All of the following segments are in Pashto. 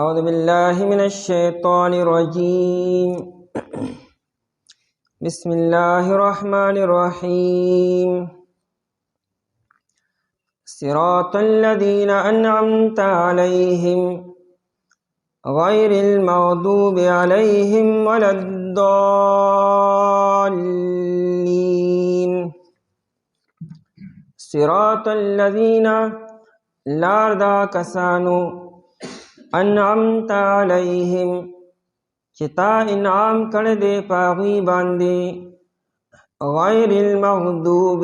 أعوذ بالله من الشيطان الرجيم. بسم الله الرحمن الرحيم. صراط الذين أنعمت عليهم غير المغضوب عليهم ولا الضالين. صراط الذين لاردا کسانو انعمت علیہم چتا انعام کړه دے پاغوی باندې غیر المغضوب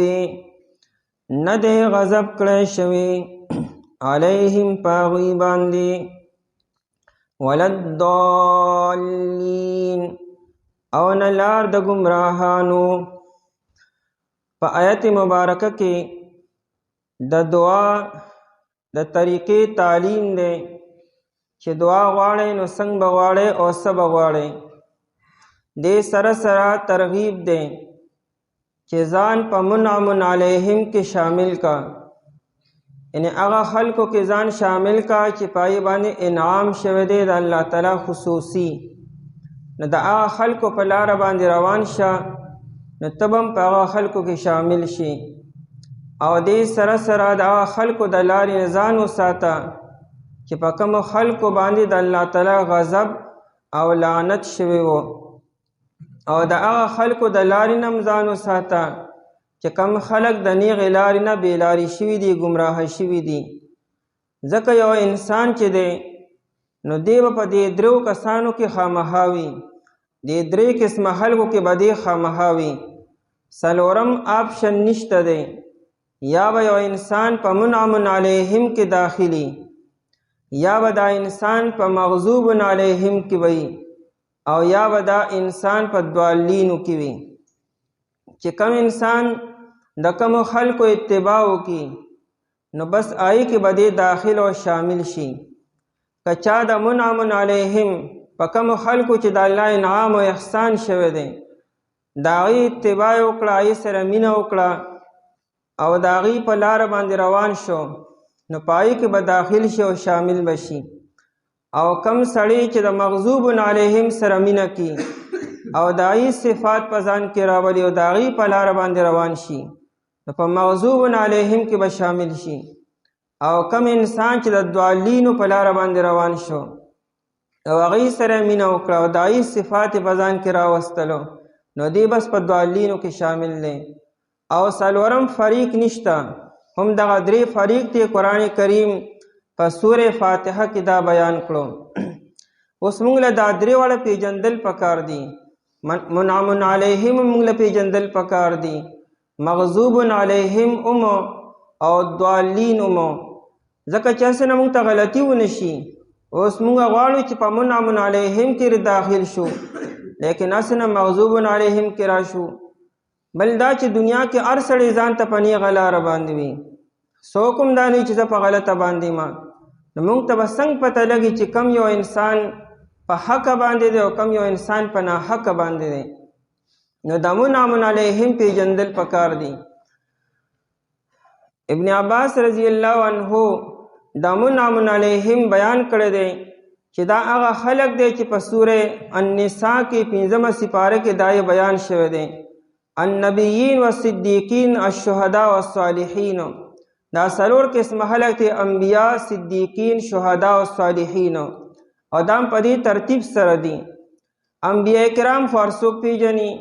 نه دے غضب کړه شوی علیہم پاغوی باندې ولا الضالین او نه لار د گمراهانو. په آیت مبارکه کې د دعا د طریقې تعلیم دی چې دعا غواړئ نو څنګه به غواړئ او څه به غواړئ. دې سره سره ترغیب دی چې ځان په منعم علیهم کې شامل کا، یعنی هغه خلکو کې ځان شامل کا چې پای باندې انعام شوی دی د الله تعالی خصوصي. نو د هغه خلکو په لار باندې روان شه نو تبم په هغه خلکو کې شامل شي، او دې سره سره د هغه خلکو د لارې ځان وساته چې په کوم خلکو باندې د الله تعالی غضب او لعنت شوی وو، او د هغه خلکو د لارې نه ځان وساته چې کوم خلک د نیغې لارې نه بېلارې شوي دي، ګمراه شوي دي. ځکه یو انسان چې دی نو دی به په دې درو کسانو کې خامخا وي، دې درې قسمه خلکو کې به دی خامخا وي. څلورم آپشن نشته دی، یا به یو انسان په منعم علیهم کې داخلي، یا به دا انسان په مغضوب علیهم کې وي، او یا به دا انسان په ضالینو کې وي. چې کوم انسان د کوم خلکو اتباع وکړي نو بس آی کې به دی داخل او شامل شي. که چا د منعم علیهم په کوم خلکو چې د الله انعام او احسان شوی دی د هغې اتباع وکړه، هغې سره مینه وکړه او د هغې په لاره باندې روان شو نو پای کې به داخل شي او شامل بشي. او کم سړی چې د مغضوب علیهم سره مینه کی او د هغې صفات په ځان کې راولي او د هغې په لاره باندې روان شي نو په مغضوب علیهم کې به شامل شي. او کم انسان چې د ضالینو په لاره باندې روان شو او هغې سره مینه وکړه او د هغې صفات په ځان کې راوستلو نو دی بس په ضالینو کې شامل دی. او څلورم فریق نشته، هم دغه درې فریق دی قرآن کریم په سورې فاتحه کې دا بیان کړو. اوس موږ له دا درې واړه پیژندل پکار دي، منعم علیهم موږ له پیژندل پکار دي، مغضوب علیهم او ضالین ځکه چې هسې نه موږ ته غلطي ونه شي. اوس موږ غواړو چې په منعم علیهم کې داخل شو لیکن هسې نه مغضوب علیهم کې راشو. بل دا چې دنیا کې هر سړی ځان ته په نیغه لاره باندې وي، څوک هم دا نه چې زه په غلطه باندې ما. نو موږ ته به څنګه پته لګي چې کم یو انسان په حقه باندې دی او کم یو انسان په ناحقه باندې دی. نو د منعم علیهم پیژندل پکار دی. ابن عباس رضی الله عنه د منعم علیهم بیان کړی دی چې دا هغه خلق دی چې په سوره النساء کې 15مه سپاره کې دا بیان شوی دی، النبیین والصدیقین الشهداء والصالحین. دا څلور قسمه خلق دی، انبیاء، صدیقین، شهداء او صالحین. او دا په دې ترتیب سره دي. انبیاء کرام خو هر څوک پیژني،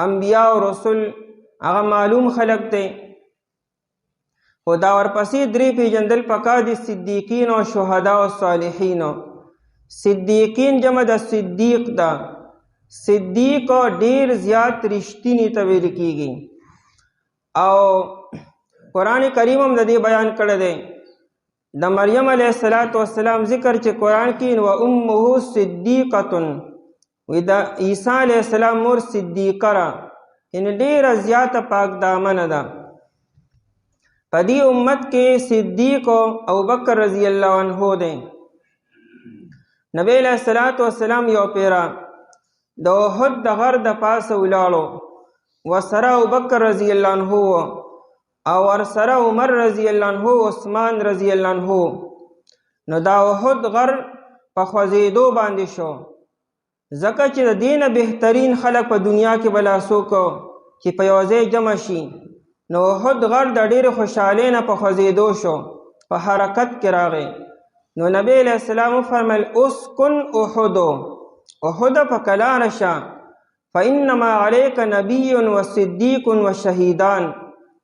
انبیاء او رسول هغه معلوم خلق دی، خو دا ورپسې درې پیژندل پکار دي، صدیقین او شهداء او صالحین. صدیقین جمع د صدیق ده، صدیق ډیر زیات رښتینی ته ویل کیږي. او قرآن کریم هم د دې بیان کړی دی. د مریم علیه السلام ذکر چې قرآن کې و امه صدیقه، وی د عیسی علیه السلام مور صدیقه را، یعنی ډیره زیاته پاک دامنه ده. په دې امت کې صدیق ابوبکر رضی الله عنه دی. نبی علیه السلام یو پیرا د احد د غر د پاسه ولاړو، ورسره ابوبکر رضی الله عنه او ورسره عمر رضی الله عنه، عثمان رضی الله عنه. نو دا احد غر په خوځېدو باندې شو، ځکه چې د دې نه بهترین خلک په دنیا کې بلا څوک چې په یو ځای جمع شي. نو احد غر د ډېرې خوشحالۍ نه په خوځېدو شو، په حرکت کې راغی. نو نبی علیہ السلام وفرمیل اسکن احدو، احد په کلاره شه، فانما علیک نبی و صدیق و شهیدان،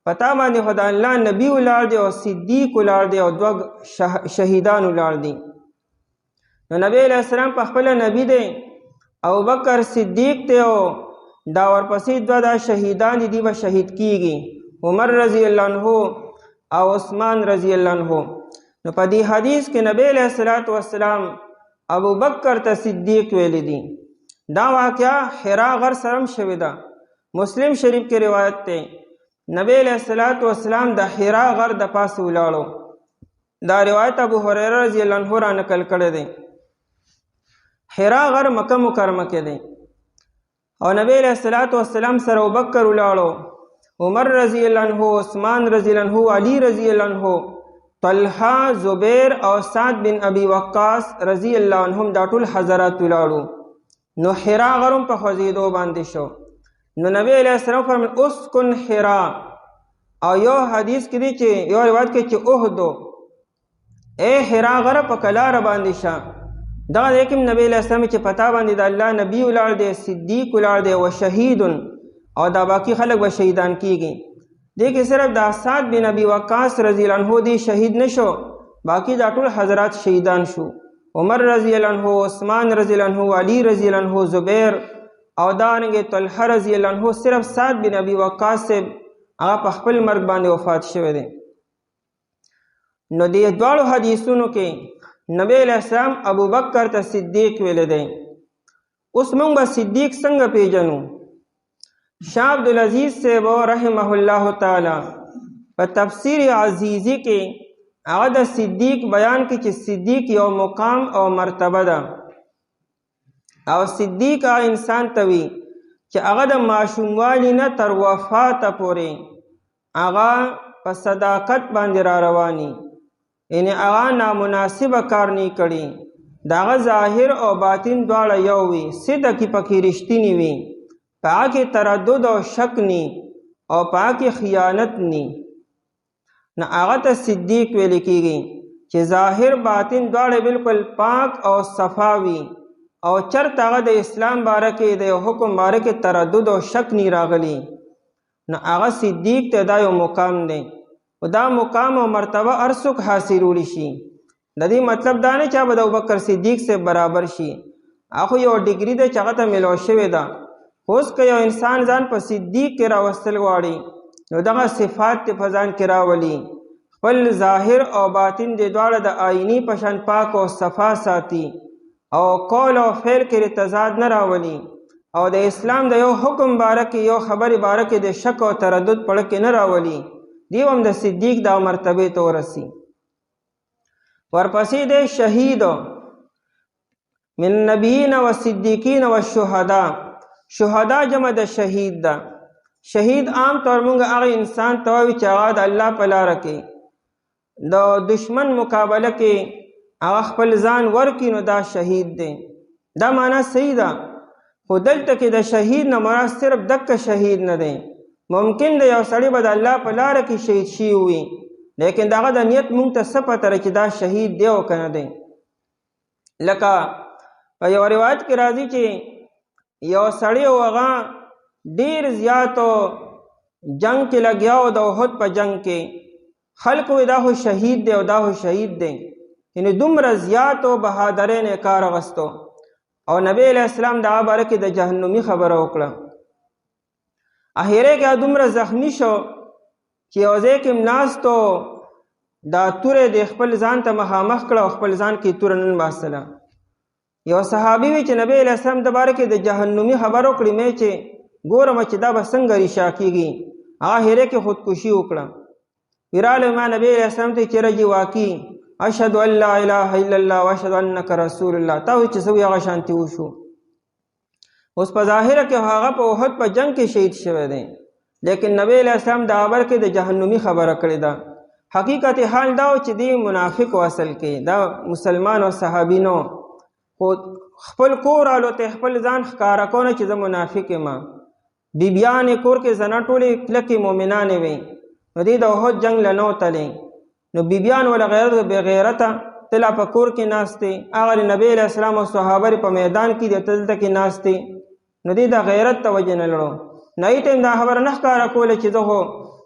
پتا باندې خو د الله نبی ولاړ دی او صدیق ولاړ دی او دوه شهیدان ولاړ دي. نو نبی علیہ السلام په خپله نبی دی، ابوبکر صدیق دی او دا ورپسې دوه دا شهیدان دي، دی به شهید کیږي، عمر رضی الله عنه او عثمان رضی الله عنه. نو په دې حدیث کې نبی علیہ السلام ابوبکر ته صدیق ویلی دي. دا واقعه حرا غر سره هم شوې ده، مسلم شریف کې روایت دی. نبی علیہ السلام د حرا غر د پاسه ولاړو. دا روایت ابو هریره رضی الله عنه را نقل کړی دی. حرا غر مکه مکرمه کې دی او نبی علیہ السلام سره ابوبکر ولاړو، عمر رضی الله عنه، عثمان رضی الله عنه، علی رضی الله عنه، طلحه، زبیر او سعد بن ابي وقاص رضی الله عنهم دا ټول حضرات ولاړو. نو حرا غرم په خوځېدو باندې شو. نو نبی علیہ السلام فرمایل اسکن حرا، او یو حدیث کې دی چې یو روایت کې چې احدو، اے حرا غره په کلاره باندې شه. دغه دی کوم نبی علیہ السلام چې پتا باندې د الله نبی ولاړ دی، صدیق ولاړ دی او شهید، او دا باقی خلک به شهیدان کیږي. دې کې صرف دا سعد بن ابي وقاص رضی الله عنه دی شهید نشو، باقی دا ټول حضرات شهیدان شو. عمر رضی الله عنه، عثمان رضی الله عنه، علی رضی الله عنه، زبیر او دارنګه طلحه رضی الله عنه. صرف سعد بن ابي وقاص هغه په خپل مرګ باندې وفات شوی دی. نو دې دواړو حدیثونو کې نبی علیہ السلام ابوبکر ته صدیق ویل دی. اوس موږ به صدیق څنګه پیژنو؟ شاه عبدالعزیز صاحب رحمه الله تعالی په تفسیر عزیزی کې هغه د صدیق بیان کې چې صدیق یو مقام او مرتبه ده، او صدیق هغه انسان ته وي چې هغه د ماشوموالي نه تر وفاته پورې هغه په صداقت باندې را رواني، یعنی هغه نامناسبه کار نه کړي، د هغه ظاهر او باطن دواړه یو وي، صدق یې پکې رښتینی وي، په هغه کې تردد او شک نی او په هغه کې خیانت نی. نه هغه ته صدیق ویل کېږي چې ظاهر باطن دواړه بالکل پاک او صفا وي، او چرته هغه د اسلام باره کې د حکم باره کې تردد او شک نی راغلی. نه هغه صدیق ته دا یو مقام دی، او دا مقام او مرتبه هر څوک حاصلولی شي. د دې مطلب دا نه چې به د ابوبکر صدیق سے برابر شي، هغه یو ډیګري ده چې هغه ته میلو شوې ده. اوس که یو انسان ځان په صدیق کې راوستل غواړي، نو دغه صفات ته په ځان کې راولي، خپل ظاهر او باطن د دواړه د آینی په شان پاک او صفا ساتي، او قول او فعل کې تضاد نه راولي، او د اسلام د یو حکم باره کې یو خبرې باره کې د شک او تردد پړه کې نه راولي، دیو هم د صدیق دا مرتبه ته ورسي. ورپسې د شهید من نبیین و صدیقین و شهدا. شهدا جمع د شهید ده. شهید عام طور مونږ هغه انسان ته وایو چې هغه د الله په لاره کې د دشمن مقابله کې هغه خپل ځان ورکړي، نو دا شهید دی. دا معنا صحیح ده، خو دلته کې د شهید نه مراد صرف دکه شهید نه دی. ممکن دی یو سړی به د الله په لاره کې شهید شي وي، لیکن دغه د نیت مونږ ته څه پته چې دا شهید دی او که نه دی. لکه په یو روایت کې راځي چې یو سړی او هغه ډیر زیاتو جنگ کې لګیا او د احد په جنگ کې خلق وی دا خو شهید دی او دا خو شهید دی، یعنی دومره زیاتو بهادرۍ نه کار اخیستو، او نبی علیہ السلام د هغه باره کې د جهنمي خبره وکړه. اخیره کې دومره زخمی شو چې یو ځای کې ناستو، دا توره د خپل ځان ته مخامخ کړه او خپل ځان کې توره نن باسله. یو صحابي وی چې نبی علیہ السلام د باره کې د جهنمي خبر وکړي، مې چې ګورم چې دا به څنګه ریشا کېږي. هغه هیره کې خودکشي وکړه. ویراله ما نبی علیہ السلام ته چې راځي واقعي اشهد ان لا اله الا الله واشهد انک رسول الله، تا وی چې سوی هغه شانتي وشو. اوس په ظاهره کې هغه په احد په جنگ کې شهید شوی دی، لیکن نبی علیہ السلام د هغه باره کې د جهنمي خبره کړې ده. حقیقت حال دا چې دی منافق و اصل کې دا مسلمان او صحابي نو، خو خپل کور رالو ته خپل ځان ښکاره کونه چې زه منافق یم. بیبیانې کور کې زنه ټولې کلکې مؤمنانې وې، نو دې د احد جنګ له نه وتلې، نو بیبیان وله غیرت بې غیرته تلا په کور کې ناستې، هغه نبی علیه السلام او صحابه په میدان کې دي دلته کې ناستې، نو دې د غیرت ته وجه نه لړو. نو ای ټیم دا خبره نه ښکاره کوله چې زه خو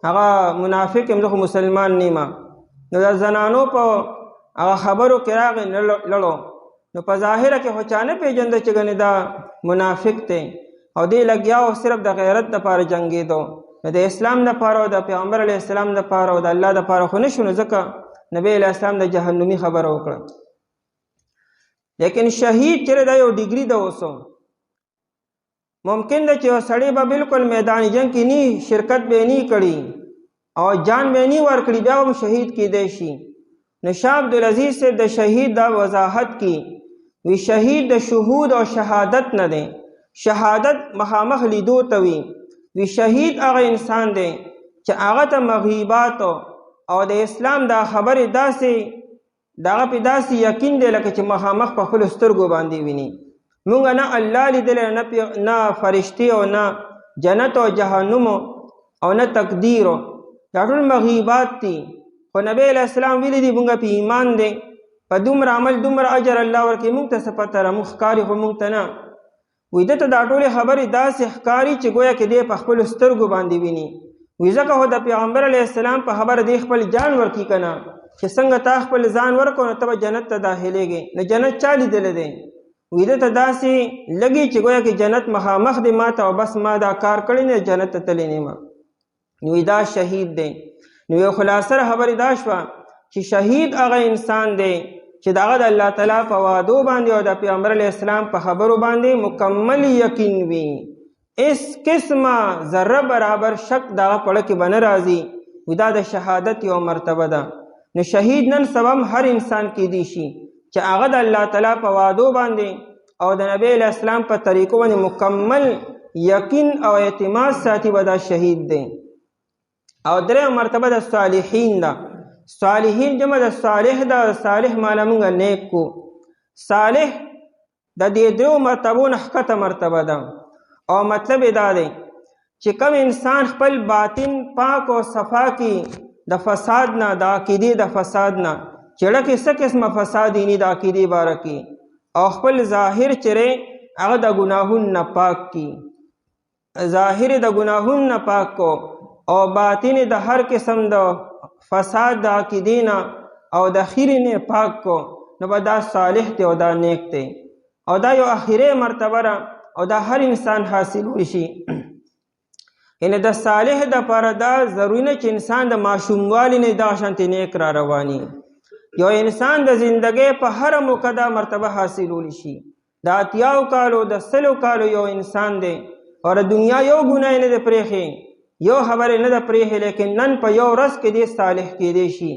هغه منافق یم، زه خو مسلمان نه یم. نو د زنانو په هغه خبرو کې راغی نه لړو، نو په ظاهره کې خو چا نه پېژنده چې ګنې دا منافق دی، او دې لګیا او صرف د غیرت دپاره جنګېدو، نو د اسلام دپاره او د پیغمبر علیه السلام دپاره او د الله دپاره خو نه شو، نو ځکه نبی علیه السلام د جهنمي خبره وکړه. لیکن شهید چېرې دا یو ډیګري ده. اوسو ممکن ده چې یو سړی به بالکل میدان جنګ کې نی شرکت به نی کړي او جان به نی ورکړي، بیا هم شهید کېدی شي. نو شاه عبدالعزیز صاحب د شهید دا وضاحت کی وی شهید د شهود او شهادت نه دی، شهادت مخامخ لیدو ته وی. وی شهید هغه انسان دی چې هغه ته مغیبات او د اسلام دا خبرې داسې دغه پې داسې یقین دی لکه چې مخامخ په خپلو سترګو باندې ویني. مونږ نه الله لیدلی، نه فرشتې او نه جنت او جهنم او نه تقدیر، دا ټول مغیبات دي. خو نبی علیه السلام ویلي دي مونږ په ایمان دی، په دومره عمل دومره اجر الله ورکوي. مونږ ته څه پته ده، مونږ ښکاري خو مونږ ته نه. وی ده ته دا ټولې خبرې داسې ښکاري چې ګویا کې دی په خپلو سترګو باندې ویني. وی ځکه خو د پیغمبر علیه السلام په خبره دی خپل جان ورکي که نه، چې څنګه تا خپل ځان ورکو نو ته به جنت ته داخلېږې. نو جنت چا لیدلی دی؟ وی ده ته داسې لګي چې ګویا کې جنت مخامخ دی ما ته، او بس ما دا کار کړی نه جنت ته تللی نه یم. نو دا شهید دی. نو یو خلاصه خبرې دا شوه چې شهید هغه انسان دی چې دغه د الله تعالی په وعدو باندې او د پیغمبر علیه السلام په خبرو باندې مکمل یقین وي، اس قسمه ذره برابر شک دغه پړه کې به نه راځي. وي دا د شهادت یو مرتبه ده. نو شهید نن سبا هر انسان کیدی شي چې هغه د الله تعالی په وعدو باندې او د نبی علیه السلام په طریقو باندې مکمل یقین او اعتماد ساتي، به دا شهید دی. او درېم مرتبه د صالحین ده. صالحین جمع د صالح ده. صالح معنی مونږ نیک کو. صالح د دې درېو مرتبو نه ښکته مرتبه ده، او مطلب یې دا دی چې کوم انسان خپل باطن پاک او صفا کی د فساد نه، د عقیدې د فساد نه، چېړه کې څه قسمه فساد یې د عقیدې باره کې، او خپل ظاهر چېرې هغه د ګناهونو نه پاک کی، ظاهر د ګناهونو نه پاک کو او باطن د هر قسم د فساد د عقیدې نه او د خیرې نه پاک کو، نو به دا صالح دی او دا نیک دی. او دا یو اخیری مرتبه ده او دا هر انسان حاصلولی شي. یعنی د صالح دپاره دا ضروري نه چې انسان د ماشوموالي نه دا شانتې نیک را رواني. یو انسان د زندګۍ په هره موقع دا مرتبه حاصلولی شي. د 80 کالو د 100 کالو یو انسان دی او د دنیا یو ګناه نه دی پرېښی، یو خبرې نه ده پرېښې، لیکن نن په یو ورځ کې دی صالح کېدی شي.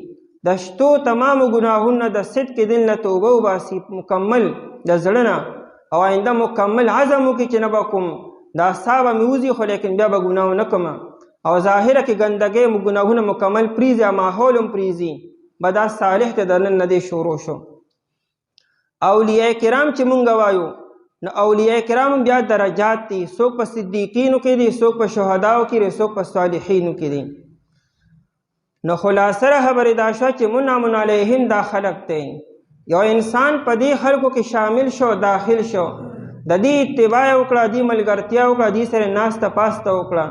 د شتو تمامو ګناهونو د صدق دل نه توبه وباسي مکمل د زړه نه، او آینده مکمل عزم وکړي چې نه به کوم دا سا به مې وځي خو لیکن بیا به ګناه نه کوم، او ظاهره کې ګندګۍ ګناهونه مکمل پرېږدي، ماحول هم پرېږدي، به دا صالح ته د نن نه دی شروع شو. اولیاء کرام چې مونږ وایو، نو اولیاء کرام بیا درجات دي، څوک په صدیقینو کې دي، څوک په شهداو کې دي، څوک په صالحینو کې دي. نو خلاصه خبرې دا شوه چې منعم علیهم دا خلق دی. یو انسان په دې خلکو کې شامل شو، داخل شو، د دې اتباع وکړه، دې ملګرتیا وکړه، دې سره ناسته پاسته وکړه،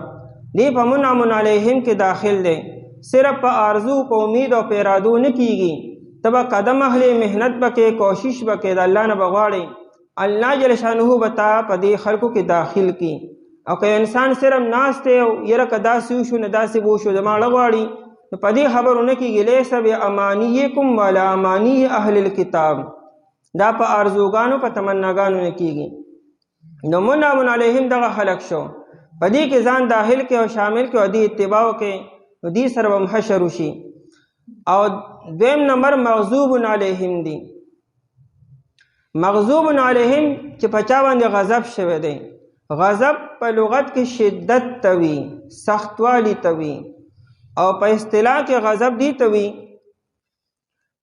دې په منعم علیهم کې داخل دی. صرف په آرزو په امید او په ارادو نه کیږي، ته به قدم اخلې، محنت به کې، کوشش به کې، د الله نه به غواړې، الله جل شانه به تا په دې خلکو کې داخل کی. او که انسان صرف ناست دی او یره که داسې وشو نه داسې به وشو زما له غواړي، نو په دې خبرو نه کېږي. لیس بامانیکم ولا امانی اهل الکتاب، دا په ارزوګانو په تمناګانو نه کېږي. نو منعم علیهم دغه خلق شو، په دې کې ځان داخل کې او شامل کې او دې اتباع کې، نو دې سره به محشر وشي. او دویم نمبر مغضوب علیهم دی. مغضوب علیهم چې په چا باندې غضب شوی دی. غضب په لغت کې شدت توي، سختوالی توي، او په اصطلاح کې غضب دی توي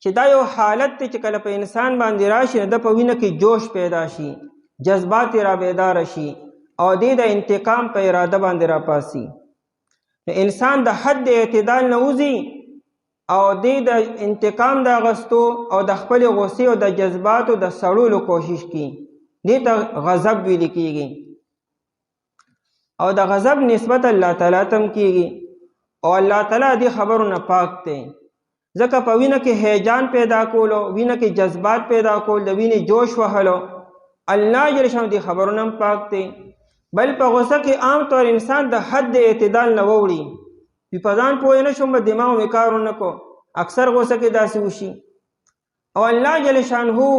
چې دا یو حالت دی چې کله په انسان باندې راشي د په وینه کې جوش پیدا شي، جذبات را بیدار شي او د انتقام په اراده باندې را پاسي. انسان د حد اعتدال نه وځي او د انتقام د اخیستو او د خپل غصې او د جذباتو د سړولو کوشش کوي. دې ته غضب ویل کېږي او د غضب نسبت الله تعالی ته کېږي او الله تعالی دې خبرو نه پاک دی. ځکه په وینه کې هیجان پیدا کولو، وینه کې جذبات پیدا کول، د وینې جوش وهلو، الله جل شانه دې خبرو نه پاک دی. بل په غصه کې عام طور انسان د حد اعتدال نه ووړي، په ځان پوه نه شوم به دماغ مې کار ونه کو، اکثر غصه کې داسې وشي. او الله جل شانه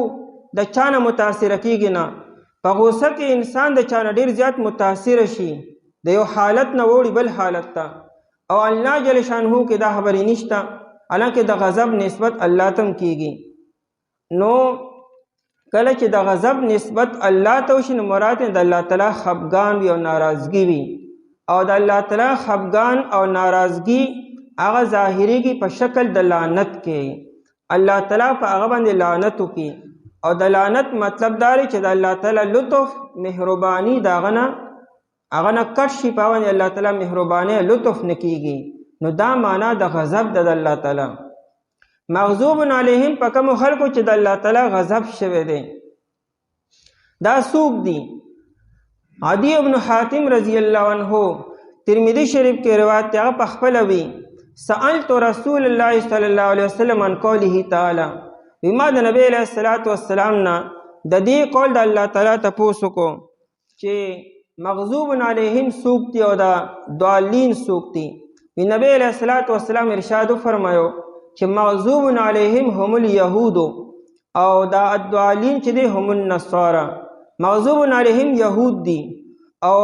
د چا نه متاثره کېږي نه، په غصه کې انسان د چا نه ډېر زیات متاثره شي، د یو حالت نه ووړي بل حالت ته، او الله جل شانه کې دا خبرې نشته. حالانکه د غضب نسبت الله ته کېږي. نو کله چې د غضب نسبت الله ته وشي نو مراد د الله تعالی خفګان وي او ناراضګي وي، او د الله تعالی خفګان او ناراضګي هغه ظاهریږي په شکل د لعنت کې. الله تعالی په هغه باندې لعنت وکړي، او د لعنت مطلب دا دی چې د الله تعالی لطف مهرباني د هغه نه کټ شي، په باندې الله تعالی مهرباني لطف نه کېږي. نو دا معنا د غضب د الله تعالی. مغضوب علیهم په کومو خلکو چې د الله تعالی غضب شوی دی. دا څوک دي؟ عدی ابن حاتم رضی الله عنه ترمذی شریف کې روایت دی، هغه په خپله وی سألت رسول الله صلی الله علیه وسلم عن قوله تعالی، وی ما د نبی علیه الصلاة والسلام نه د دې قول د الله تعالی تپوس وکړو چې مغضوب علیهم څوک دي او دا ضالین څوک دي. وی نبی علیه الصلاة والسلام ارشاد فرمایو چې مغضوب علیهم هم الیهود او دا الضالین چې دی هم النصارى. مغضوب علیهم یهود دي او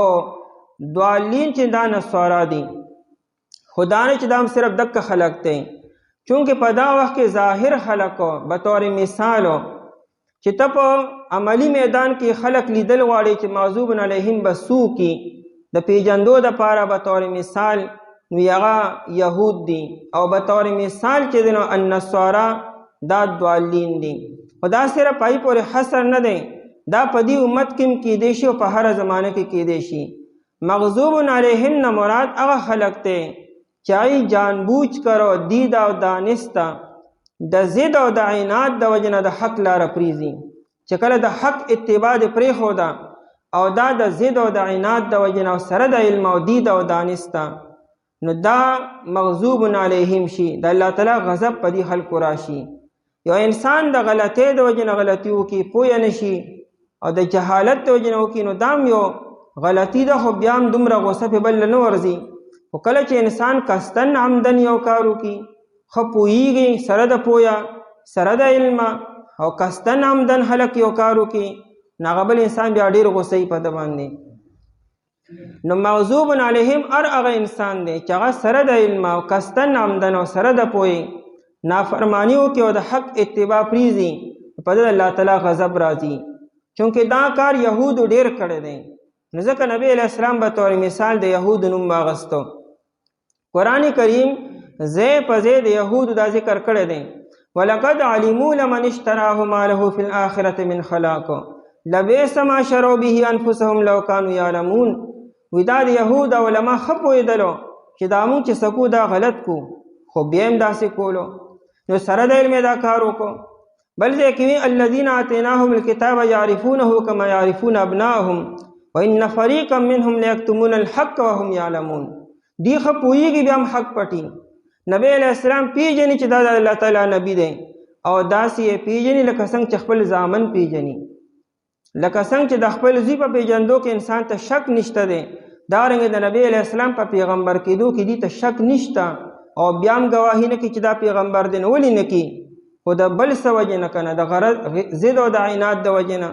ضالین چې دا نصارا دي. خدا نه چې دا هم صرف دک خلق دی، چونکه په دا وخت کې ظاهر خلقو بطور مثالو چې ته په عملی میدان کې خلق لیدل غواړي چې مغضوب علیهم بسو کی د پیجندو د پاره بطور مثال نو هغه یهود دي، او بطور مثال چې دنو النصارا دا ضالین دي. خدا صرف پای پورې حصر نه دی، دا په دې امت کې کېدی شي او په هر زمانه کې کېدی شي. مغضوب علیهم نه مراد هغه خلق دی چای جان بوجھ کرو دید او دانستا د زید او د عناد د وجنه د حق لار پریزي، چې کله د حق اتباع پرې خودا او دا د زید او د عناد د وجنه سره د علم او دید او دانستا، نو دا مغضوب علیهم شي، د الله تعالی غضب په دې خلکو راشي. یو انسان د غلطۍ د وجنه غلطي وکي پوه نشي او د جهالت د وجنه وکي، نو دام یو غلطي ده، خو بیا هم دومره غوسه په بل نه ورځي. خو کله چې انسان قصدن عمدن یو کار وکي، ښه پوهیږي سره د پویا سره د علم او قصدن عمدن هلک یو کار وکي، نو هغه بل انسان بیا ډېر غوسه یي په ده باندې. نو مغضوب علیهم هر هغه انسان دی چې هغه سره د علم او قصدن عمدن او سره د پوهې نافرماني وکړي او د حق اتباع پریږدي، په ده الله تعالی غضب راځي. چونکې دا کار یهودو ډېر کړی دی، نو ځکه نبی علیه السلام به طور مثال د یهودو نوم واغستو. قرآن کریم ځای په ځای د یهودو دا ذکر کړی دی، ولقد علموا لمن اشتراه ما له فی الآخرة من خلاق لبئس ما شروا به انفسهم لو كانوا یعلمون. وی دا د یهود علما ښه پوهېدلو چې دا مونږ چې سکو دا غلط کو، خو بیا هم داسې کولو، نو سره د علم دا کار وکړو. بل ځای کې وی الذین آتیناهم الکتاب یعرفونه کما یعرفون ابناءهم وان فریقا منهم لیکتمون الحق وهم یعلمون. دی ښه پوهېږي بیا هم حق پټي. نبی علیه السلام پیژني چې دا د الله تعالی نبی دی، او داسې یې پیژني لکه څنګه چې خپل زامن پیژني، لکه څنګه چې د خپل زوی په پیژندو کې انسان ته شک نشته دی، دارنګه د نبی علیه السلام په پیغمبر کېدو کې دې ته شک نشته، او بیا هم ګواهي نه کوي چې دا پیغمبر دی. نو ولې نه کوي؟ خو د بل څه وجې نه که نه، د غرض ضد او د عناد د وجې نه.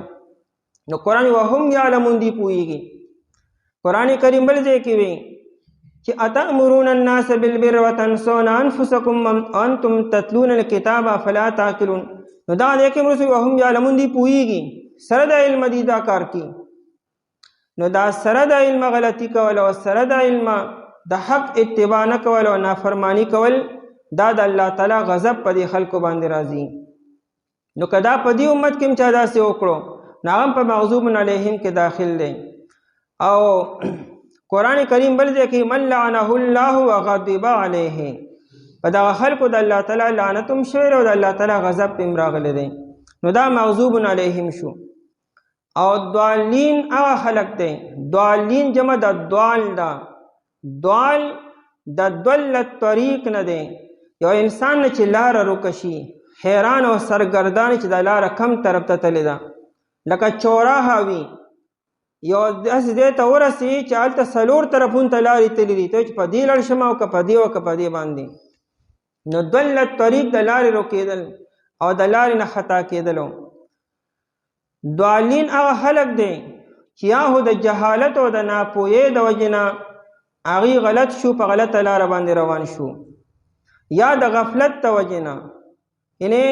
نو قرآن وهم یعلمون دی پوهېږي. قرآن کریم بل ځای کې وی چې اتأمرون الناس بالبر وتنسون انفسکم وانتم تتلون الکتاب افلا تعقلون. نو دا دی کې مرسو وهم یعلمون دی پوهېږي، سره د علم دی دا کار کی. نو دا سره د علم غلطي کول او سره د علم د حق اتباع نه کول او نافرمانی کول، دا د الله تعالی غضب په دې خلکو باندې راځي. نو که دا په دې امت کې هم چا داسې وکړو نو هغه په مغضوب علیهم کې داخل دی. او قرآن کریم بل ځای کې من لعنه الله وغضب علیه، په دغه خلکو د الله تعالی لعنت هم شوی او د الله تعالی غضب پې هم راغلی دی. نو دا مغضوب علیهم شو. او ضالین هغه خلک دی، ضالین جمع د ضال ده. ضال د ضل الطریق نه دی، یو انسان نه چې لاره روکه شي، حیران او سرګردان چې د لاره کم طرف ته تللی ده، لکه چوراها وي، یو داسې ځای ته ورسي چې هلته څلور طرفونو ته لارې تللي دي، ته چې په دې لاړ شم او که په دې او که په دې باندې. نو ضل الطریق د لارې روکېدل او د لارې نه خطا کېدلو. ضالین هغه خلک دی چې یا خو د جهالت او د ناپوهۍ د وجې نه هغوی غلط شو، په غلطه لاره باندې روان شو، یا د غفلت د وجې نه یعنې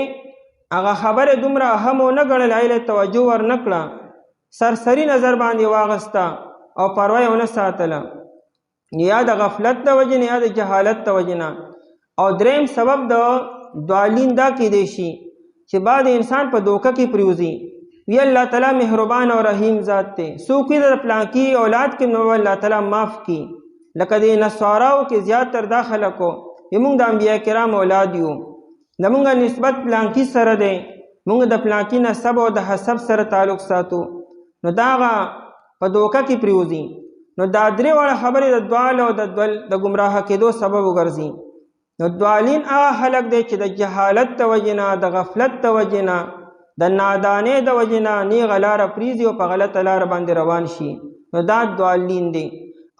هغه خبرې دومره اهم ونه ګڼله، هغې له توجه ورنه کړه، سرسري نظر باندې واغسته او پروا یې ونه ساتله، یا د غفلت د وجې نه یا د جهالت د وجې نه. او دریم سبب د ضالین دا کیدی شي چې بعد انسان په دوکه کې پریوزي، وی الله تعالی مهربان او رحیم ذات دی، څوک یې د پلانکي اولاد کې نو الله تعالی معاف کی، لکه د نصاراو کې زیاتر دا خلکو موږ د انبیا کرام اولاد یو، زموږ نسبت پلانکي سره دی، موږ د پلانکي نسب او د حسب سره تعلق ساتو، نو دا هغه په دوکه کې پریوزي. نو دا درې واړه خبرې د دوال او د ګمراه کېدو سبب وګرځي. نو دوالین هغه خلک دی چې د جهالت د وجې نه، د غفلت د وجې نه، د نادانۍ د وجې نه نیغه لاره پریږدي او په غلطه لاره باندې روان شي، نو دا دوالین دی.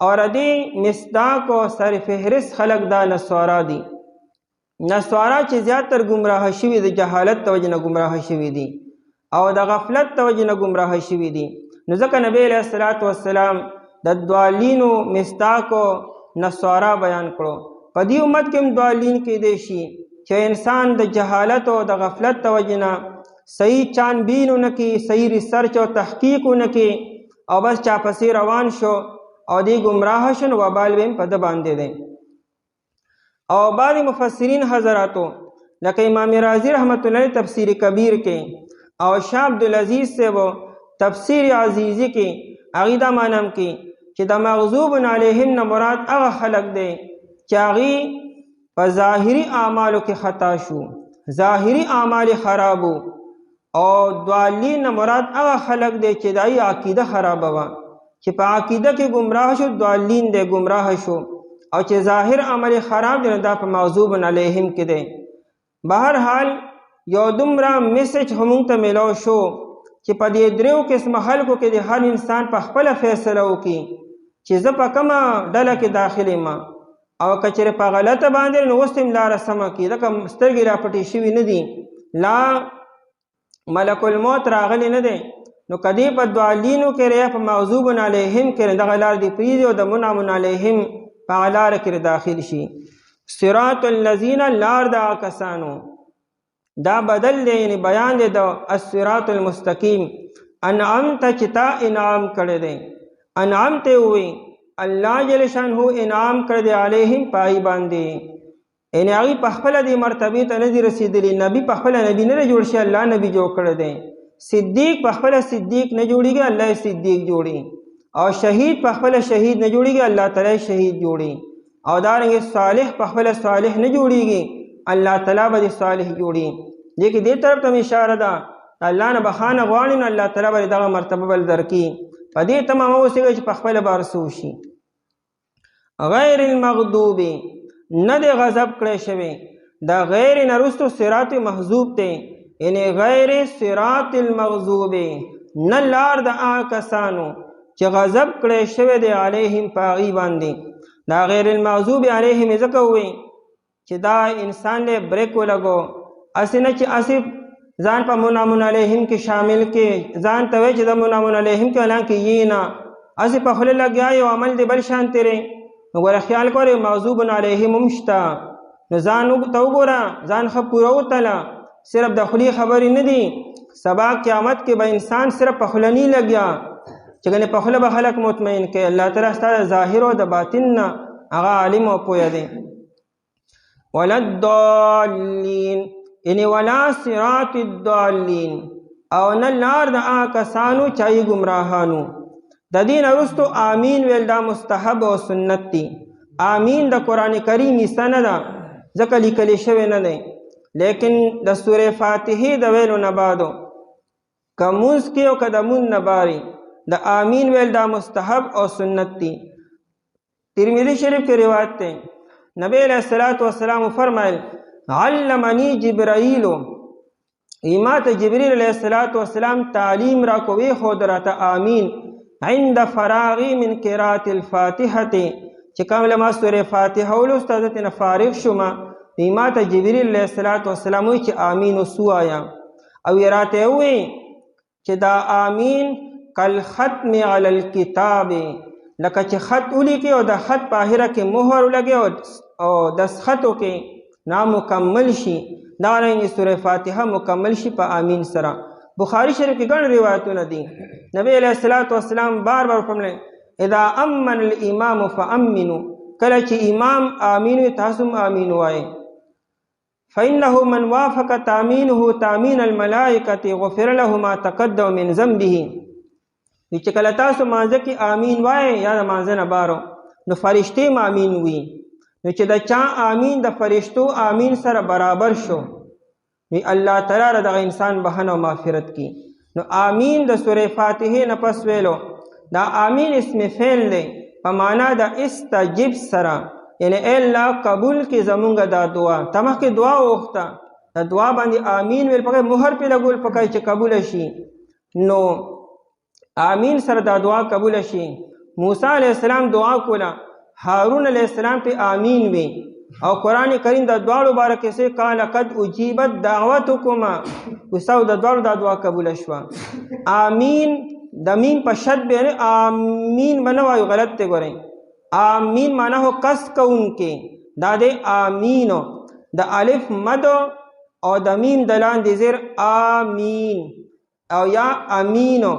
او ردې مصداق او سر فهرست خلک دا نصارا دي. نصارا چې زیاتر ګمراه شوي د جهالت د وجې نه ګمراه شوي دي او د غفلت د وجې نه ګمراه شوي دي. نو ځکه نبی علیه الصلاة والسلام د دوالینو مصداق او نصارا بیان کړو. په دې امت کې هم دوالین کېدی شي چې انسان د جهالت او د غفلت د وجې نه صحیح چانبین ونه کړي، صحیح ریسرچ او تحقیق ونه کړي او بس چاپسې روان شو او دی گمراه شو، نو وبال به په ده باندې دی. او بعض مفسرین حضراتو لکه امام رازی رحمت الله علیه تفسیر کبیر کې او شاه عبدالعزیز صاحب تفسیر عزیزی کې هغوی دا معنی کې چې د مغضوب علیهم نه مراد هغه خلک دی چې هغوی په ظاهري اعمالو کې خطا شو، ظاهري اعمال خرابو، او ضالین مراد هغه خلک دی چې دای عقیده خرابه وه، چې په عقیده کې گمراه شو، ضالین دی گمراه شو، او چې ظاهر عمل خراب دی دا په مغضوب علیهم کې دی. بهرحال یو دومره میسج هم موږ ته میلاو شو چې په دې دریو قسمه خلکو کې د هر انسان په خپله فیصله وکړي چې زه په کومه ډله کې داخل یم، او که چېرې په غلطه باندې نو اوس هم لاره سمه کړي، ځکه سترګې را پټې شوي نه دي، لا ملک الموت راغلی نه دی. نو کدی په دوالینو کې ریا په مغضوب علیهم کې دغه لار دی پریږدي او د منعم علیهم په هغه لاره کې داخل شي. صراط الذین لار د کسانو دا بدل دی، یعنی بیان دی د الصراط المستقیم. انعمت چې تا انعام کړی دی، انعام ته ووی الله جل شانه انعام کړی دی علیهم پای باندې، یعنی هغوی په خپله دې مرتبې ته نه دي رسېدلي، نبي په خپله نبي نه دی جوړ شي، الله نبي جوړ کړی دی. صدیق په خپله صدیق نه جوړېږي، الله صدیق جوړي، او شهید په خپله شهید نه جوړېږي، الله تعالی شهید جوړي، او دارنګې صالح په خپله صالح نه جوړېږي، الله تعالی به دې صالح جوړي. دې کې دې طرف ته اشاره ده الله نه بخانه غواړي نو الله تعالی به دغه مرتبه بل درکړي. په دې تمامه اوسېږي چې په خپله به ارسو شي. غیر المغضوب نه دی غضب کړی شوی، دا غیر نه وروستو صراط محذوب دی، یعنی غیر صراط المغضوب نه لار د هغه کسانو چې غضب کړی شوی دی علیهم په هغوی باندې. دا غیر المغضوب علیهم یې ځکه ووایي چې دا انسان دی بریک ولګو، هسې نه چې هسې ځان په منعم علیهم کې شامل کې ځان ته وایي چې د منعم علیهم کې حالانکې یې نه، هسې په خوله لګیا یو عمل دی بل شان تیری. نو ګوره خیال کوئ مغضوب علیهم هم شته، نو ځان ته وګوره، ځان ښه پوره وتله، صرف د خولې خبرې نه دي. سبا قیامت کې به انسان صرف په خوله نه لګیا چې ګنې په خوله به خلک مطمئن کوي، الله تعالی ستا د ظاهر او د باطن نه هغه عالم او پوهه دی. ولا الضالین یعنی ولا صراط الضالین او نه لار د هغه کسانو چې ګمراهانو. د دین وروستو آمین ویل دا مستحب او سنت دي. آمین د قرآن کریم حصه نه ده ځکه لیکلی شوی نه دی، لیکن د سورې فاتحې د ویلو نه بعدو که مونځ کې او که د مونځ نه باري د آمین ویل دا مستحب او سنت دي. ترمذی شریف کې روایت دی، نبی علیہ الصلوۃ والسلام فرمایل علمنی جبرائیل، ما ته جبریل علیہ الصلوۃ والسلام تعلیم را کوي خود راته آمین عند فراغی من قراءة الفاتحه، چې کوم ما سورې فاتحه ولوسته نه فارغ شوم ما ته جبریل علیہ الصلوۃ والسلام وی چې آمین وسوایا او یې راته وی چې دا آمین کل ختم علی الکتاب، لکه چې خط ولیکي او د خط په اخره کې مهر ولګي او دستخطو کې نامکمل شي، دا رنګ سورې فاتحه مکمل شي په آمین سره. بخاری شریف کې ګڼ روایتونه دي، نبی علیہ الصلوۃ والسلام بار بار فرمایي اذا امن الامام فامنوا، کله چې امام آمین وي تاسو هم آمین وایئ. فإنه من وافق تامینه تامین الملائکة غفر له ما تقدم من ذنبه، چې کله تاسو مانځه کې آمین وایئ یا د مانځه نه بارو نو فرشتې هم آمین وي، نو چې د چا آمین د فرشتو آمین سره برابر شو نو الله تعالی را دغه انسان بخښنه او مغفرت کی. نو آمین د سورې فاتحې نه پس ویلو دا آمین اسم فعل دی په معنا د استجب سره، یعنی ای الله قبول کې زمونږ دا دعا. ته مخکې دعا وغوښته، د دعا باندې آمین ویل پکې مهر پې لګول پکې چې قبول شي، نو آمین سره دا دعا قبول شي. موسی علیہ السلام دعا کوله، هارون علیہ السلام پہ آمین وی، او قرآن کریم دا دعاړو باره کې سه قال قد اجیبت دعوتکما، وسو د دعاړو دا دعا قبول شوه. آمین د میم په شد باندې آمین باندې وایو، غلط ته ګورئ. آمین معنی هو کس کوونکې، دا دی آمینو د الف مد او د میم د لاندې زیر آمین، او یا امینو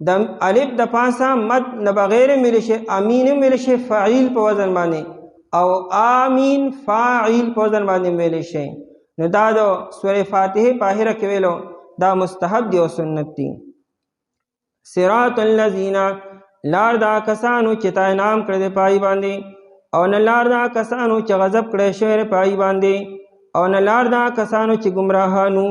د الف د پاسه مد نه بغیر ملی شي، امین ملی شي فاعل په وزن باندې، او آمین فاعل په وزن باندې ملی شي. نو دا د سورې فاتحه په اخره کې ویلو دا مستحب دی او سنت دی. صراط الذین، لار دا کسانو چې تا انعام کړی دی پای باندې، او نه لار دا کسانو چې غضب کړی شوی پای باندې، او نه لار دا کسانو چې ګمراهانو.